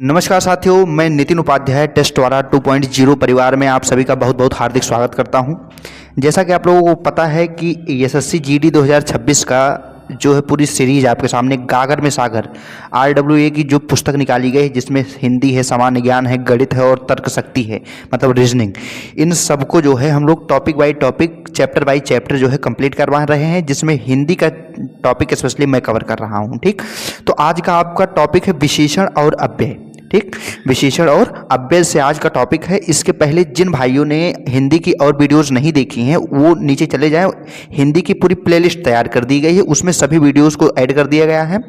नमस्कार साथियों, मैं नितिन उपाध्याय टेस्ट वाला 2.0 परिवार में आप सभी का बहुत बहुत हार्दिक स्वागत करता हूं। जैसा कि आप लोगों को पता है कि एसएससी जीडी 2026 का जो है पूरी सीरीज आपके सामने गागर में सागर RWA की जो पुस्तक निकाली गई है, जिसमें हिंदी है, सामान्य ज्ञान है, गणित है और तर्क शक्ति है, मतलब रीजनिंग, इन सबको जो है हम लोग topic by topic, chapter by chapter जो है कंप्लीट करवा रहे हैं, जिसमें हिंदी का टॉपिक स्पेशली मैं कवर कर रहा हूँ। ठीक, तो आज का आपका टॉपिक है विशेषण और अव्यय। ठीक, विशेषण और अव्यय से आज का टॉपिक है। इसके पहले जिन भाइयों ने हिंदी की और वीडियोस नहीं देखी हैं वो नीचे चले जाएं, हिंदी की पूरी प्लेलिस्ट तैयार कर दी गई है, उसमें सभी वीडियोस को ऐड कर दिया गया है।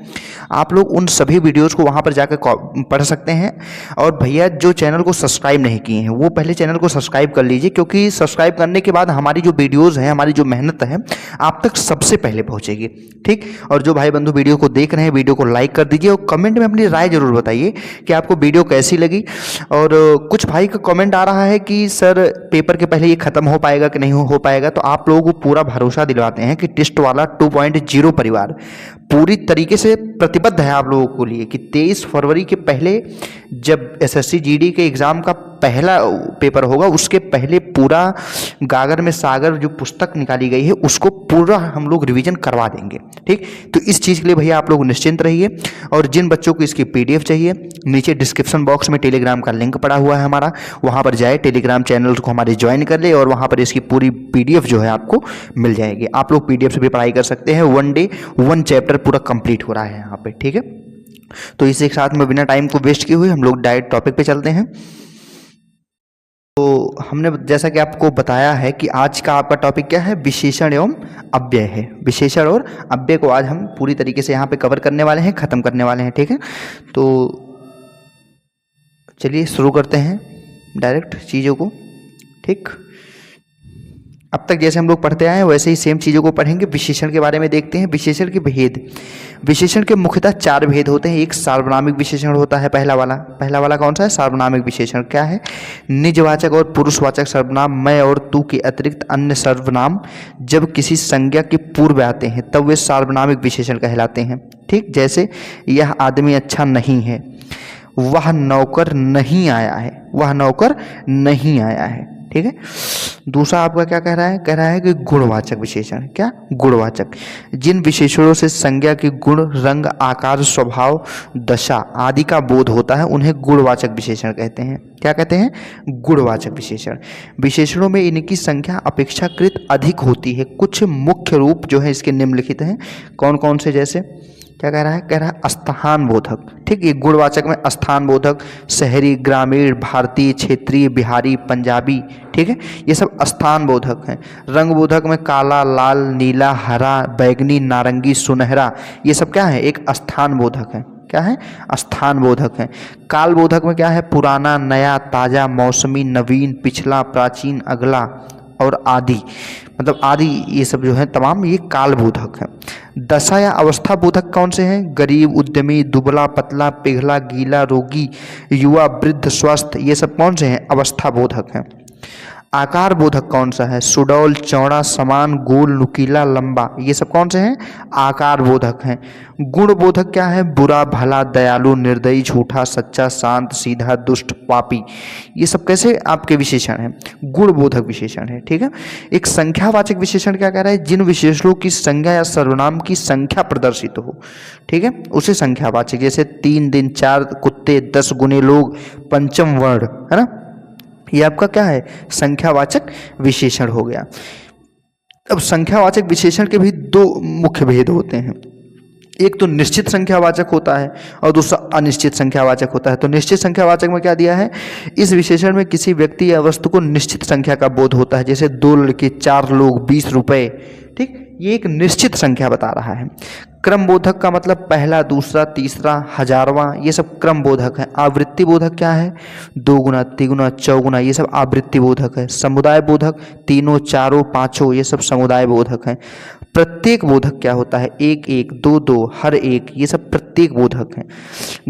आप लोग उन सभी वीडियोस को वहां पर जाकर पढ़ सकते हैं। और भैया जो चैनल को सब्सक्राइब नहीं किए हैं वो पहले चैनल को सब्सक्राइब कर लीजिए, क्योंकि सब्सक्राइब करने के बाद हमारी जो वीडियोज़ हैं, हमारी जो मेहनत है, आप तक सबसे पहले पहुँचेगी। ठीक, और जो भाई बंधु वीडियो को देख रहे हैं, वीडियो को लाइक कर दीजिए और कमेंट में अपनी राय जरूर बताइए कि आपको वीडियो कैसी लगी। और कुछ भाई का कमेंट आ रहा है कि सर पेपर के पहले ये खत्म हो पाएगा कि नहीं हो पाएगा, तो आप लोगों को पूरा भरोसा दिलवाते हैं कि टेस्ट वाला 2.0 परिवार पूरी तरीके से प्रतिबद्ध है आप लोगों को लिए कि 23 फरवरी के पहले जब एसएससी जीडी के एग्ज़ाम का पहला पेपर होगा, उसके पहले पूरा गागर में सागर जो पुस्तक निकाली गई है उसको पूरा हम लोग रिवीजन करवा देंगे। ठीक, तो इस चीज़ के लिए भैया आप लोग निश्चिंत रहिए। और जिन बच्चों को इसकी PDF चाहिए, नीचे डिस्क्रिप्शन बॉक्स में टेलीग्राम का लिंक पड़ा हुआ है हमारा, वहाँ पर जाए, टेलीग्राम चैनल को हमारे ज्वाइन कर ले और वहाँ पर इसकी पूरी PDF जो है आपको मिल जाएगी। आप लोग PDF से भी पढ़ाई कर सकते हैं। 1 डे 1 चैप्टर पूरा कंप्लीट हो रहा है यहाँ पे। ठीक है, तो इसी के साथ में बिना टाइम को वेस्ट किए हुए हम लोग डायरेक्ट टॉपिक पे चलते हैं। तो हमने जैसा कि आपको बताया है कि आज का आपका टॉपिक क्या है, विशेषण एवं अव्यय है। विशेषण और अव्यय को आज हम पूरी तरीके से यहाँ पे कवर करने वाले हैं, ख़त्म करने वाले हैं। ठीक है, तो चलिए शुरू करते हैं डायरेक्ट चीज़ों को। ठीक, अब तक जैसे हम लोग पढ़ते आए हैं वैसे ही सेम चीज़ों को पढ़ेंगे। विशेषण के बारे में देखते हैं। विशेषण के भेद, विशेषण के मुख्यतः 4 भेद होते हैं। एक सार्वनामिक विशेषण होता है, पहला वाला कौन सा है, सार्वनामिक विशेषण। क्या है, निजवाचक और पुरुषवाचक सर्वनाम, मैं और तू के अतिरिक्त अन्य सर्वनाम जब किसी संज्ञा के पूर्व आते हैं तब वे सार्वनामिक विशेषण कहलाते हैं। ठीक, जैसे यह आदमी अच्छा नहीं है, वह नौकर नहीं आया है, वह नौकर नहीं आया है। ठीक है, दूसरा आपका क्या कह रहा है कि गुणवाचक विशेषण। क्या, गुणवाचक, जिन विशेषणों से संज्ञा के गुण, रंग, आकार, स्वभाव, दशा आदि का बोध होता है उन्हें गुणवाचक विशेषण कहते हैं। क्या कहते हैं, गुणवाचक विशेषण। विशेषणों में इनकी संख्या अपेक्षाकृत अधिक होती है। कुछ मुख्य रूप जो है इसके निम्नलिखित हैं। कौन कौन से, जैसे क्या कह रहा है स्थान बोधक। ठीक, ये गुणवाचक में स्थान बोधक, शहरी, ग्रामीण, भारतीय, क्षेत्रीय, बिहारी, पंजाबी। ठीक है, ये सब स्थान बोधक हैं। रंग बोधक में काला, लाल, नीला, हरा, बैगनी, नारंगी, सुनहरा, ये सब क्या है, एक स्थान बोधक है। क्या है, स्थान बोधक है। काल बोधक में क्या है, पुराना, नया, ताजा, मौसमी, नवीन, पिछला, प्राचीन, अगला और आदि, मतलब आदि, ये सब जो है तमाम ये काल बोधक है। दशा या अवस्था बोधक कौन से हैं, गरीब, उद्यमी, दुबला, पतला, पिघला, गीला, रोगी, युवा, वृद्ध, स्वस्थ, ये सब कौन से हैं, अवस्था बोधक हैं। आकार बोधक कौन सा है, सुडौल, चौड़ा, समान, गोल, नुकीला, लंबा, ये सब कौन से हैं, आकार बोधक हैं। गुण बोधक क्या है, बुरा, भला, दयालु, निर्दयी, झूठा, सच्चा, शांत, सीधा, दुष्ट, पापी, ये सब कैसे आपके विशेषण हैं, गुण बोधक विशेषण है। ठीक है, एक संख्यावाचक विशेषण क्या कह रहा है, जिन विशेषणों की संज्ञा या सर्वनाम की संख्या प्रदर्शित हो। ठीक है, उसे संख्यावाचक, जैसे 3 दिन, 4 कुत्ते, 10 गुने लोग, पंचम वर्ण, है ना, ये आपका क्या है, संख्यावाचक विशेषण हो गया। अब संख्यावाचक विशेषण के भी 2 मुख्य भेद होते हैं। एक तो निश्चित संख्यावाचक होता है और दूसरा अनिश्चित संख्यावाचक होता है। तो निश्चित संख्यावाचक में क्या दिया है, इस विशेषण में किसी व्यक्ति या वस्तु को निश्चित संख्या का बोध होता है, जैसे 2 लड़के, 4 लोग, 20 रुपए। ठीक, ये एक निश्चित संख्या बता रहा है। क्रम बोधक का मतलब पहला, दूसरा, तीसरा, हजारवां, ये सब क्रम बोधक है। आवृत्ति बोधक क्या है, 2 गुना, 3 गुना, 4 गुना, ये सब आवृत्ति बोधक है। समुदाय बोधक 3, 4, 5, ये सब समुदाय बोधक है। प्रत्येक बोधक क्या होता है, 1, 1, 2, 2, हर एक, ये सब प्रत्येक बोधक है।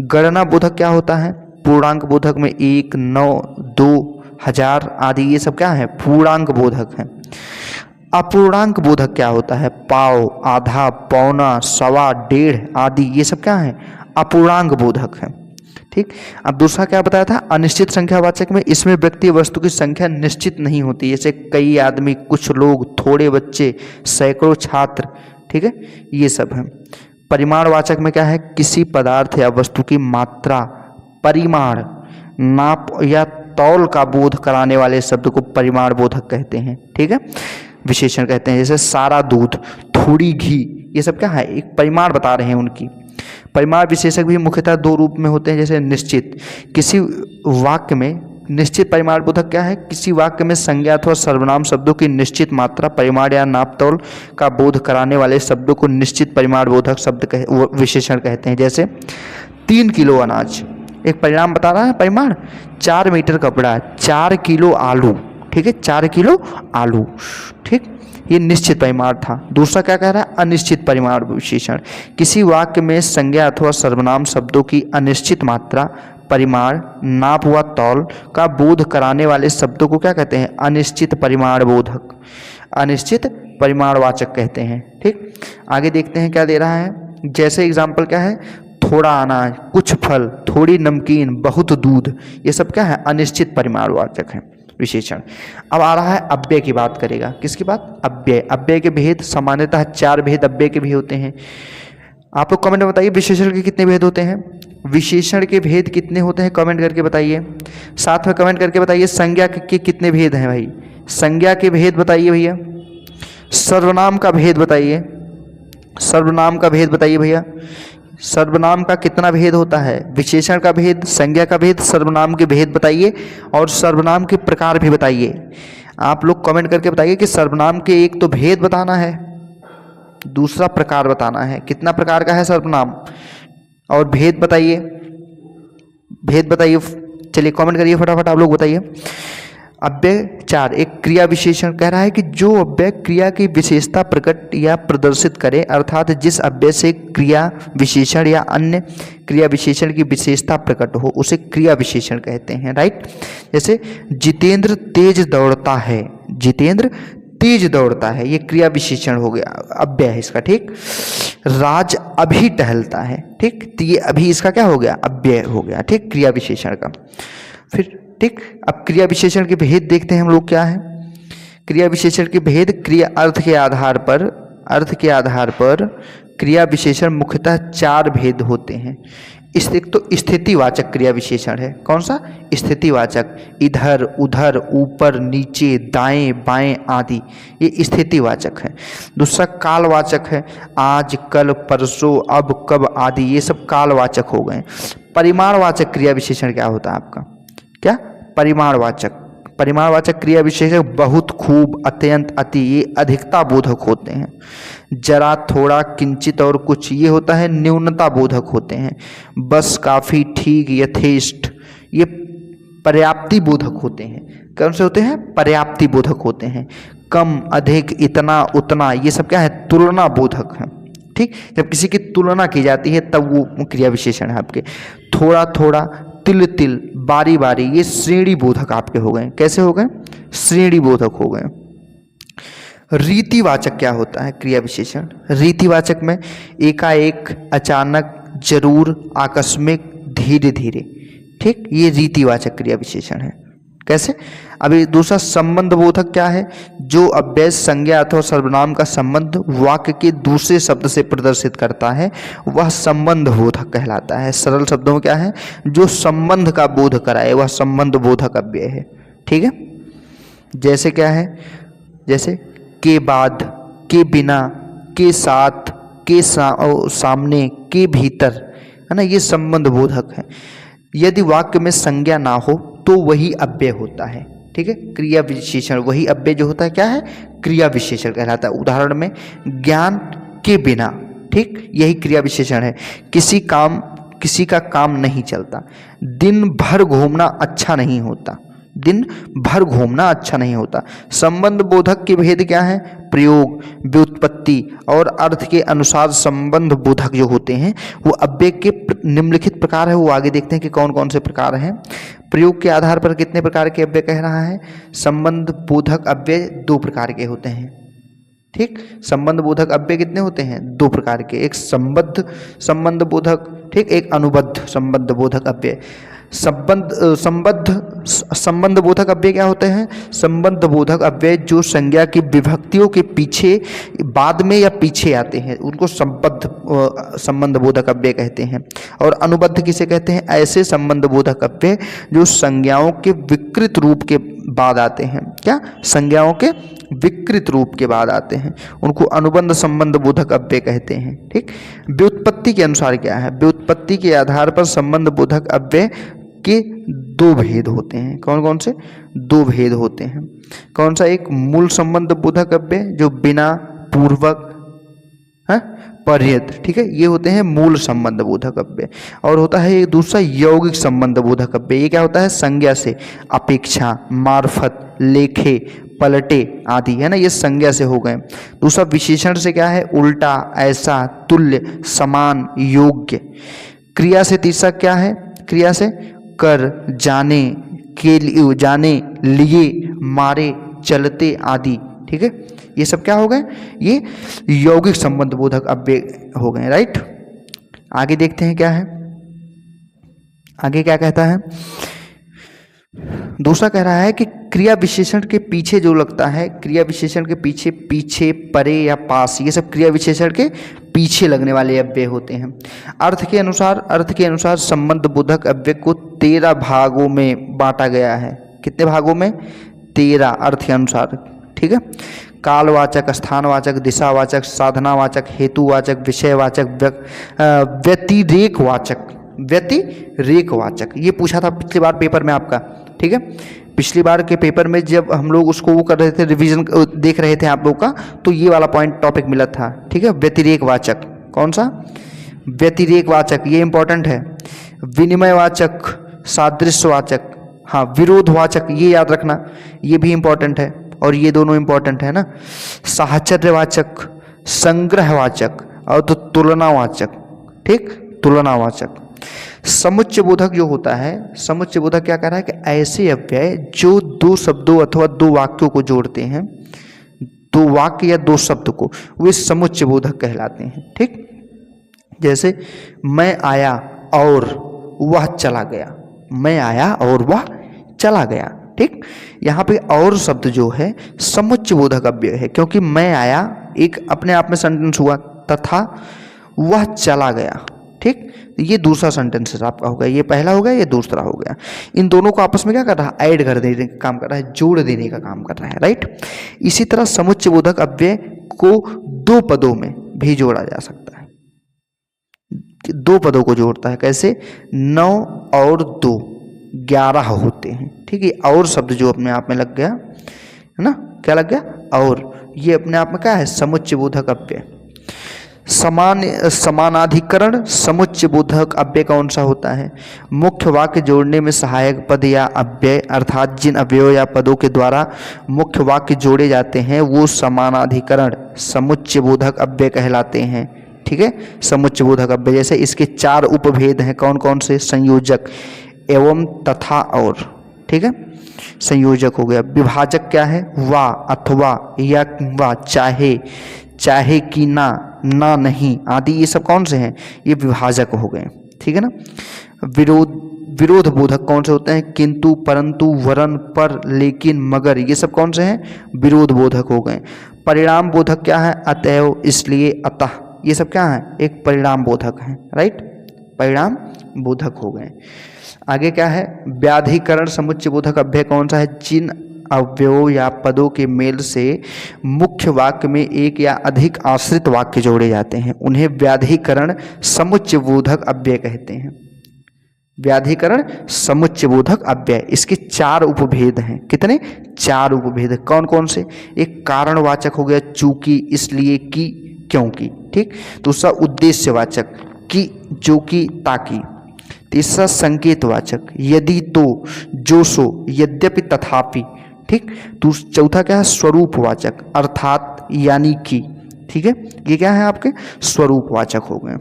गणना बोधक क्या होता है, पूर्णांक बोधक में 1, 9, 2, 1000 आदि, ये सब क्या है, पूर्णांक बोधक है। अपूर्णांक बोधक क्या होता है, पाव, आधा, पौना, सवा, 1.5 आदि, ये सब क्या है, अपूर्णांक बोधक है। ठीक। ठीक। अब दूसरा क्या बताया था, अनिश्चित संख्यावाचक में इसमें व्यक्ति वस्तु की संख्या निश्चित नहीं होती, जैसे कई आदमी, कुछ लोग, थोड़े बच्चे, सैकड़ों छात्र, ठीक है, ये सब है। परिमाणवाचक में क्या है, किसी पदार्थ या वस्तु की मात्रा, परिमाण, नाप या तौल का बोध कराने वाले शब्द को परिमाण बोधक कहते हैं, ठीक है, विशेषण कहते हैं। जैसे सारा दूध, थोड़ी घी, ये सब क्या है, एक परिमाण बता रहे हैं उनकी। परिमाण विशेषक भी मुख्यतः दो रूप में होते हैं, जैसे निश्चित, किसी वाक्य में निश्चित परिमाण बोधक क्या है, किसी वाक्य में संज्ञा अथवा सर्वनाम शब्दों की निश्चित मात्रा, परिमाण या नापतोल का बोध कराने वाले शब्दों को निश्चित परिमाण बोधक शब्द विशेषण कहते हैं। जैसे 3 किलो अनाज, एक परिणाम बता रहा है परिमाण, 4 मीटर कपड़ा, 4 किलो आलू, ठीक है, 4 किलो आलू, ठीक, ये निश्चित परिमाण था। दूसरा क्या कह रहा है, अनिश्चित परिमाण विशेषण, किसी वाक्य में संज्ञा अथवा सर्वनाम शब्दों की अनिश्चित मात्रा, परिमाण, नाप व तौल का बोध कराने वाले शब्दों को क्या कहते हैं, अनिश्चित परिमाण बोधक, अनिश्चित परिमाणवाचक कहते हैं, ठीक। आगे देखते हैं क्या दे रहा है, जैसे एग्जाम्पल क्या है, थोड़ा अनाज, कुछ फल, थोड़ी नमकीन, बहुत दूध, ये सब क्या है, अनिश्चित परिमाणवाचक है विशेषण। अब आ रहा है अव्यय की बात करेगा, किसकी बात, अव्यय। अव्यय के भेद सामान्यतः 4 भेद अव्यय के भी होते हैं। आप लोग कमेंट में बताइए विशेषण के कितने भेद होते हैं, विशेषण के भेद कितने होते हैं, कमेंट करके बताइए। साथ में कमेंट करके बताइए संज्ञा के कितने भेद हैं भाई, संज्ञा के भेद बताइए भैया, सर्वनाम का भेद बताइए, सर्वनाम का भेद बताइए भैया, सर्वनाम का कितना भेद होता है, विशेषण का भेद, संज्ञा का भेद, सर्वनाम के भेद बताइए और सर्वनाम के प्रकार भी बताइए। आप लोग कमेंट करके बताइए कि सर्वनाम के एक तो भेद बताना है, दूसरा प्रकार बताना है, कितना प्रकार का है सर्वनाम, और भेद बताइए, भेद बताइए, चलिए कमेंट करिए फटाफट आप लोग बताइए। अव्यय 4, एक क्रिया विशेषण कह रहा है कि जो अव्यय क्रिया की विशेषता प्रकट या प्रदर्शित करे, अर्थात जिस अव्यय से क्रिया विशेषण या अन्य क्रिया विशेषण की विशेषता प्रकट हो उसे क्रिया विशेषण कहते हैं, राइट। जैसे जितेंद्र तेज दौड़ता है, जितेंद्र तेज दौड़ता है, ये क्रिया विशेषण हो गया, अव्यय है इसका, ठीक। राज अभी टहलता है, ठीक, तो ये अभी इसका क्या हो गया, अव्यय हो गया, ठीक, क्रिया विशेषण का। फिर ठीक, अब क्रिया विशेषण के भेद देखते हैं हम लोग क्या है। क्रिया विशेषण के भेद, क्रिया अर्थ के आधार पर, अर्थ के आधार पर क्रिया विशेषण मुख्यतः 4 भेद होते हैं। एक तो स्थितिवाचक क्रिया विशेषण है, कौन सा, स्थितिवाचक, इधर उधर, ऊपर नीचे, दाएं बाएं आदि, ये स्थितिवाचक है। दूसरा कालवाचक है, आज, कल, परसों, अब, कब आदि, ये सब कालवाचक हो गए। परिमाणवाचक क्रिया विशेषण क्या होता है आपका, क्या, परिमाणवाचक, परिमाणवाचक क्रिया विशेषण बहुत, खूब, अत्यंत, अति, ये अधिकता बोधक होते हैं। जरा, थोड़ा, किंचित और कुछ, ये होता है न्यूनता बोधक होते हैं। बस, काफी, ठीक, यथेष्ट, ये पर्याप्ति बोधक होते हैं। कौन से होते हैं, पर्याप्ति बोधक होते हैं। कम, अधिक, इतना, उतना, ये सब क्या है, तुलना बोधक है, ठीक। जब किसी की तुलना की जाती है तब वो क्रिया विशेषण है आपके। थोड़ा थोड़ा, तिल तिल, बारी बारी, ये श्रेणी बोधक आपके हो गए, कैसे हो गए, श्रेणी बोधक हो गए। रीतिवाचक क्या होता है क्रिया विशेषण, रीतिवाचक में एकाएक, अचानक, जरूर, आकस्मिक, धीरे धीरे, ठीक, ये रीतिवाचक क्रिया विशेषण है। कैसे, अभी दूसरा संबंध बोधक क्या है, जो अव्यय, संज्ञा अथवा सर्वनाम का संबंध वाक्य के दूसरे शब्द से प्रदर्शित करता है वह संबंध बोधक कहलाता है। सरल शब्दों में क्या है, जो संबंध का बोध कराए वह संबंध बोधक अव्यय है, ठीक है। जैसे क्या है, जैसे के बाद, के बिना, के साथ, के सामने, के भीतर, है ना, ये संबंध बोधक है। यदि वाक्य में संज्ञा ना हो तो वही अव्यय होता है, ठीक है। क्रिया विशेषण वही अव्यय जो होता है क्या है, क्रिया विशेषण कहलाता है। उदाहरण में ज्ञान के बिना, ठीक, यही क्रिया विशेषण है। किसी का काम नहीं चलता, दिन भर घूमना अच्छा नहीं होता, दिन भर घूमना अच्छा नहीं होता। संबंध बोधक के भेद क्या है, प्रयोग, व्युत्पत्ति और अर्थ के अनुसार संबंध बोधक जो होते हैं वो अव्यय के निम्नलिखित प्रकार है, वो आगे देखते हैं कि कौन कौन से प्रकार हैं। प्रयोग के आधार पर कितने प्रकार के अव्यय कह रहा है, संबंध बोधक अव्यय 2 प्रकार के होते हैं, ठीक। संबंध बोधक अव्यय कितने होते हैं, 2 प्रकार के, एक संबद्ध संबंध बोधक ठीक, एक अनुबद्ध संबंध बोधक अव्यय। संबंध बोधक अव्यय क्या होते हैं? संबंध बोधक अव्यय जो संज्ञा की विभक्तियों के पीछे, बाद में या पीछे आते हैं, उनको संबंध बोधक अव्यय कहते हैं। और अनुबद्ध किसे कहते हैं? ऐसे संबंध बोधक अव्यय जो संज्ञाओं के विकृत रूप के बाद आते हैं। क्या? संज्ञाओं के विकृत रूप के बाद आते हैं, उनको अनुबंध संबंध बोधक अव्यय कहते हैं। ठीक, व्युत्पत्ति के अनुसार क्या है? व्युत्पत्ति के आधार पर संबंध बोधक अव्यय के दो भेद होते हैं। कौन कौन से? दो भेद होते हैं। कौन सा? एक मूल संबंध बोधक अव्यय जो बिना, पूर्वक, पर्यत, ठीक है, ये होते हैं मूल संबंध बोधक अव्यय। और होता है एक दूसरा यौगिक संबंध बोधक अव्यय। ये क्या होता है? संज्ञा से, अपेक्षा, मार्फत, लेखे, पलटे आदि, है ना, ये संज्ञा से हो गए। दूसरा विशेषण से क्या है? उल्टा, ऐसा, तुल्य, समान, योग्य। क्रिया से तीसरा क्या है? क्रिया से कर, जाने, के लिए, जाने, लिए, मारे, चलते आदि। ठीक है, ये सब क्या हो गए? ये यौगिक संबंध बोधक अव्यय हो गए। राइट, आगे देखते हैं क्या है। आगे क्या कहता है? दूसरा कह रहा है कि क्रिया विशेषण के पीछे जो लगता है, क्रिया विशेषण के पीछे, पीछे, परे या पास, ये सब क्रिया विशेषण के पीछे लगने वाले अव्यय होते हैं। अर्थ के अनुसार संबंध बोधक अव्यय को 13 भागों में बांटा गया है। कितने भागों में? 13, अर्थ के अनुसार। ठीक है, कालवाचक, स्थानवाचक, दिशावाचक, साधनावाचक, हेतुवाचक, विषयवाचक, व्यतिरेकवाचक। व्यतिरेकवाचक ये पूछा था पिछली बार पेपर में आपका। ठीक है, पिछली बार के पेपर में जब हम लोग उसको वो कर रहे थे, रिवीजन देख रहे थे आप लोग का, तो ये वाला पॉइंट टॉपिक मिला था। ठीक है, व्यतिरेकवाचक। कौन सा? व्यतिरेकवाचक, ये इंपॉर्टेंट है। विनिमयवाचक, सादृश्यवाचक, हाँ, विरोधवाचक, ये याद रखना, ये भी इंपॉर्टेंट है। और ये दोनों इंपॉर्टेंट है ना। साहचर्यवाचक, संग्रहवाचक और तो तुलनावाचक। ठीक, तुलनावाचक। समुच्चय बोधक जो होता है, समुच्चय बोधक क्या कह रहा है कि ऐसे अव्यय जो दो शब्दों अथवा दो वाक्यों को जोड़ते हैं, दो वाक्य या दो शब्द को, वे समुच्चय बोधक कहलाते हैं। ठीक, जैसे मैं आया और वह चला गया। मैं आया और वह चला गया। ठीक, यहाँ पे और शब्द जो है समुच्चय बोधक अव्यय है, क्योंकि मैं आया एक अपने आप में सेंटेंस हुआ, तथा वह चला गया। ठीक, ये दूसरा सेंटेंस आपका हो गया, ये पहला हो गया, ये दूसरा हो गया। इन दोनों को आपस में क्या कर रहा है? ऐड कर देने का काम कर रहा है, जोड़ देने का काम कर रहा है। राइट, इसी तरह समुच्चय बोधक अव्यय को दो पदों में भी जोड़ा जा सकता है। दो पदों को जोड़ता है। कैसे? 9 और 2, 11 होते हैं। ठीक है, और शब्द जो अपने आप में लग गया है ना, क्या लग गया? और ये अपने आप में क्या है? समुच्चय बोधक अव्यय। समानाधिकरण समुच्चय बोधक अव्यय कौन सा होता है? मुख्य वाक्य जोड़ने में सहायक पद या अव्यय, अर्थात जिन अव्ययों या पदों के द्वारा मुख्य वाक्य जोड़े जाते हैं वो समानाधिकरण समुच्चय बोधक अव्यय कहलाते हैं। ठीक है, समुच्चय बोधक अव्यय। जैसे इसके 4 उपभेद हैं। कौन कौन से? संयोजक, एवं, तथा, और। ठीक है, संयोजक हो गया। विभाजक क्या है? वा, अथवा, या, वा, चाहे, चाहे कि ना, ना, नहीं आदि, ये सब कौन से हैं? ये विभाजक हो गए। ठीक है ना। विरोध बोधक कौन से होते हैं? किंतु, परंतु, वरन, पर, लेकिन, मगर, ये सब कौन से हैं? विरोध बोधक हो गए। परिणाम बोधक क्या है? अतएव, इसलिए, अतः, ये सब क्या है? एक परिणाम बोधक है। राइट, परिणाम बोधक हो गए। आगे क्या है? व्याधिकरण समुच्चय बोधक अव्यय कौन सा है? जिन अव्ययों या पदों के मेल से मुख्य वाक्य में एक या अधिक आश्रित वाक्य जोड़े जाते हैं उन्हें व्याधिकरण समुच्चय बोधक अव्यय कहते हैं। व्याधिकरण समुच्चय बोधक अव्यय, इसके 4 उपभेद हैं। कितने? 4 उपभेद। कौन कौन से? एक कारणवाचक हो गया, चूंकि, इसलिए, कि, क्योंकि। ठीक, दूसरा उद्देश्यवाचक, कि, जो कि, ताकि। तीसरा संकेतवाचक, यदि, तो, जो, सो, यद्यपि, तथापि। ठीक, चौथा क्या है? स्वरूपवाचक, अर्थात, यानी कि। ठीक है, ये क्या है? आपके स्वरूपवाचक हो गए।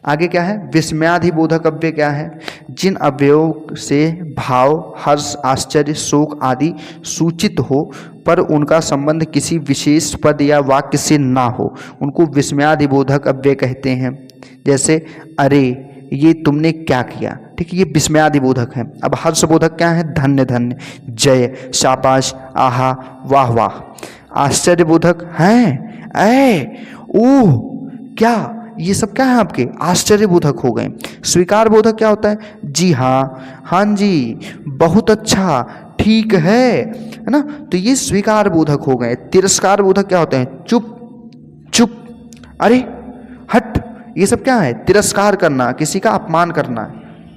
आगे क्या है? विस्मयादिबोधक अव्यय क्या है? जिन अव्ययों से भाव, हर्ष, आश्चर्य, शोक आदि सूचित हो पर उनका संबंध किसी विशेष पद या वाक्य से ना हो, उनको विस्मयादिबोधक अव्यय कहते हैं। जैसे अरे, ये तुमने क्या किया, ठीक है, ये विस्मयादि बोधक है। अब हर्षबोधक क्या है, धन्य धन्य, जय, शाबाश, आहा, वाह वाह। आश्चर्यबोधक हैं, ओह, क्या, ये सब क्या है आपके आश्चर्यबोधक हो गए। स्वीकार बोधक क्या होता है, जी हाँ, हाँ जी, बहुत अच्छा, ठीक है ना, तो ये स्वीकार बोधक हो गए। तिरस्कार बोधक क्या होते हैं, चुप चुप, अरे हट, ये सब क्या है, तिरस्कार करना, किसी का अपमान करना,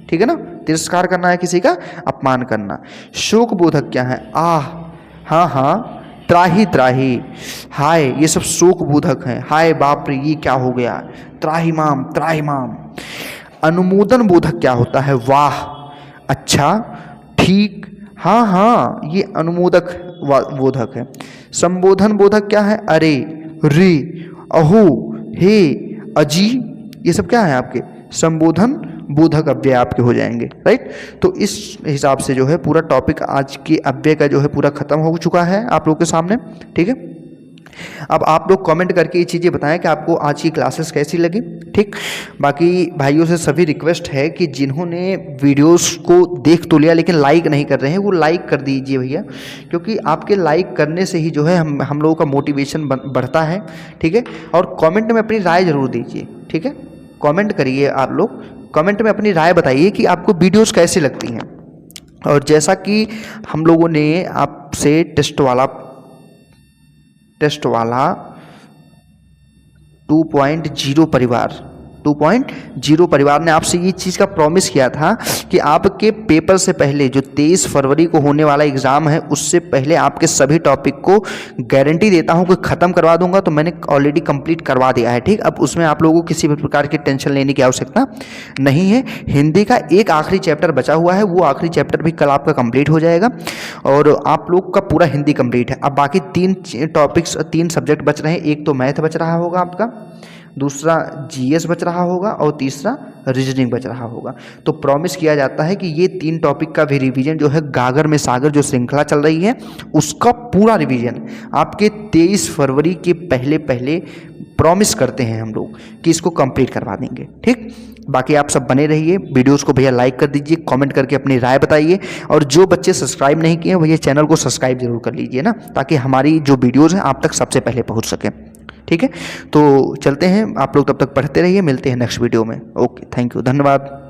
ठीक है ना, तिरस्कार करना है किसी का अपमान करना। शोक बोधक क्या है, आह, हाँ हाँ, त्राही त्राही, हाय, ये सब शोक बोधक हैं, हाय बाप रे ये क्या हो गया, त्राहिमाम त्राहिमाम। अनुमोदन बोधक क्या होता है, वाह, अच्छा, ठीक, हाँ हाँ, ये अनुमोदक बोधक है। संबोधन बोधक क्या है, अरे, रे, अहो, हे, अजी, ये सब क्या है आपके संबोधन बोधक अव्यय आपके हो जाएंगे, राइट। तो इस हिसाब से जो है पूरा टॉपिक आज के अव्यय का जो है पूरा खत्म हो चुका है आप लोगों के सामने, ठीक है। अब आप लोग कमेंट करके ये चीज़ें बताएं कि आपको आज की क्लासेस कैसी लगी, ठीक। बाकी भाइयों से सभी रिक्वेस्ट है कि जिन्होंने वीडियोस को देख तो लिया लेकिन लाइक नहीं कर रहे हैं, वो लाइक कर दीजिए भैया, क्योंकि आपके लाइक करने से ही जो है हम लोगों का मोटिवेशन बढ़ता है, ठीक है। और कमेंट में अपनी राय ज़रूर दीजिए, ठीक है, कमेंट करिए आप लोग, कमेंट में अपनी राय बताइए कि आपको वीडियोस कैसी लगती हैं। और जैसा कि हम लोगों ने आपसे टेस्ट वाला 2.0 परिवार ने आपसे ये चीज़ का प्रॉमिस किया था कि आपके पेपर से पहले जो 23 फरवरी को होने वाला एग्ज़ाम है उससे पहले आपके सभी टॉपिक को गारंटी देता हूँ कि ख़त्म करवा दूंगा। तो मैंने ऑलरेडी कंप्लीट करवा दिया है, ठीक। अब उसमें आप लोगों को किसी भी प्रकार की टेंशन लेने की आवश्यकता नहीं है। हिंदी का एक आखिरी चैप्टर बचा हुआ है, वो आखिरी चैप्टर भी कल आपका कंप्लीट हो जाएगा और आप लोग का पूरा हिंदी कंप्लीट है। अब बाकी 3 टॉपिक्स, 3 सब्जेक्ट बच रहे हैं, एक तो मैथ बच रहा होगा आपका, दूसरा जीएस बच रहा होगा और तीसरा रीजनिंग बच रहा होगा। तो प्रॉमिस किया जाता है कि ये 3 टॉपिक का भी रिवीजन जो है गागर में सागर जो श्रृंखला चल रही है उसका पूरा रिवीजन आपके 23 फरवरी के पहले प्रॉमिस करते हैं हम लोग कि इसको कंप्लीट करवा देंगे, ठीक। बाकी आप सब बने रहिए, वीडियोस को भैया लाइक कर दीजिए, कमेंट करके अपनी राय बताइए, और जो बच्चे सब्सक्राइब नहीं किए भैया चैनल को सब्सक्राइब जरूर कर लीजिए ना, ताकि हमारी जो वीडियोज़ हैं आप तक सबसे पहले पहुँच सकें, ठीक है। तो चलते हैं, आप लोग तब तक पढ़ते रहिए, मिलते हैं नेक्स्ट वीडियो में। ओके, थैंक यू, धन्यवाद।